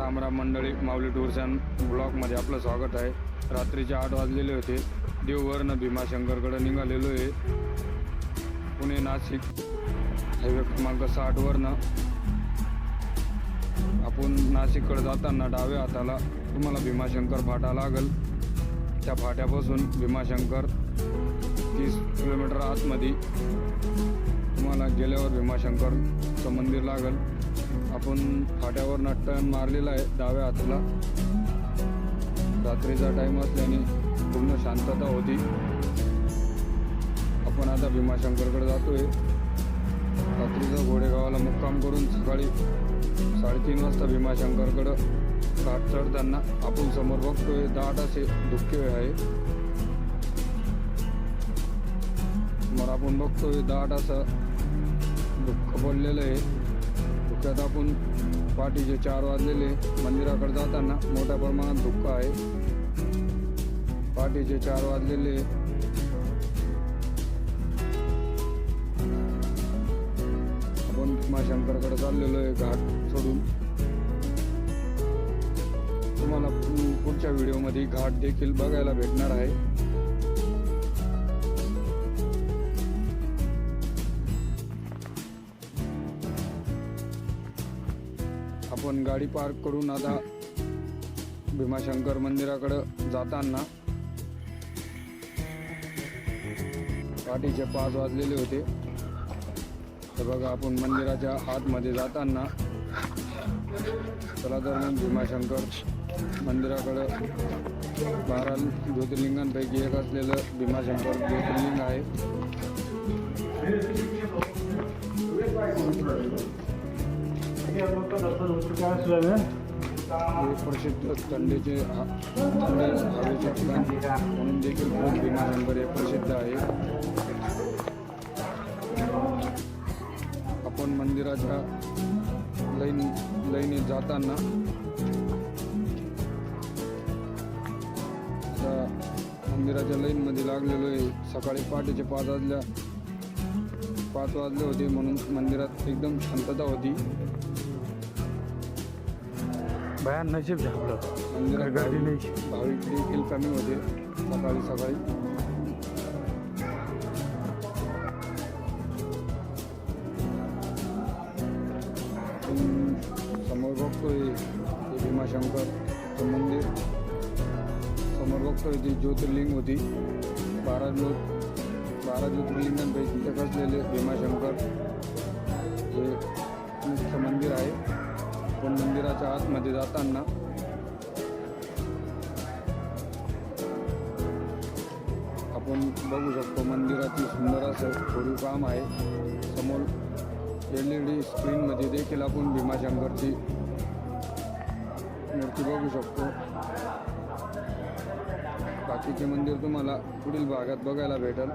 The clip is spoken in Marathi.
राम राम मंडळी, माऊली टूर्स अँड ब्लॉगमध्ये आपलं स्वागत आहे. रात्रीचे 8 वाजलेले होते. देववरनं भीमाशंकरकडे निघालेलो आहे. पुणे नाशिक हायवे क्रमांक 60वरनं आपण नाशिककडे जाताना डाव्या हाताला तुम्हाला भीमाशंकर फाटा लागल. त्या फाट्यापासून भीमाशंकर 30 किलोमीटर आतमध्ये तुम्हाला गेल्यावर भीमाशंकरचं मंदिर लागल. आपण फाट्यावर टर्न मारलेला आहे डाव्या हाताला. रात्रीचा टाईम असल्याने पूर्ण शांतता होती. आपण आता भीमाशंकरकडे जातोय. रात्रीचा घोडेगावाला मुक्काम करून सकाळी 3:30 वाजता भीमाशंकरकडं घाट चढताना आपण समोर बघतोय दाट असे धुके आहे. मग आपण बघतोय दाट असं धुकं पडलेलं आहे. धुक्यात आपण पहाटेचे 4 वाजलेले. मंदिराकडे जाताना मोठ्या प्रमाणात धुकं आहे. पहाटेचे 4 वाजलेले. आपण भीमाशंकरकडे चाललेलो आहे घाट सोडून. तुम्हाला पुढच्या व्हिडिओमध्ये घाट देखील बघायला भेटणार आहे. आपण गाडी पार्क करून आता भीमाशंकर मंदिराकडे जाताना पहाटेचे 5 वाजलेले होते. तर बघा आपण मंदिराच्या आतमध्ये जाताना चला तर मग भीमाशंकर मंदिराकडे 12 ज्योतिर्लिंगांपैकी एक असलेलं भीमाशंकर ज्योतिर्लिंग आहे. प्रसिद्ध थंडीचे हवेचे ठिकाण म्हणून देखील खूप भीमाशंकर हे प्रसिद्ध आहे. आपण मंदिराच्या लाईनीत जाताना आता मंदिराच्या लाईनमध्ये लागलेलो आहे. सकाळी पहाटेचे 5 वाजले होते म्हणून मंदिरात एकदम शांतता होती. भयान नशीब झालं. मंदिरात गाडी नाही. भाविक देखील कमी होते सकाळी. समोर बघतोय ते भीमाशंकरचं मंदिर. समोर बघतोय ती ज्योतिर्लिंग होती. 12 ज्योतिर्लिंगांपैकी एक असलेले भीमाशंकर हे मुख्य मंदिर आहे. पण मंदिराच्या आतमध्ये जाताना आपण बघू शकतो मंदिराची सुंदर असं कोरीव काम आहे. समोर LED स्क्रीनमध्ये देखील आपण भीमाशंकरची मूर्ती बघू शकतो. बाकीचे मंदिर तुम्हाला पुढील भागात बघायला भेटेल.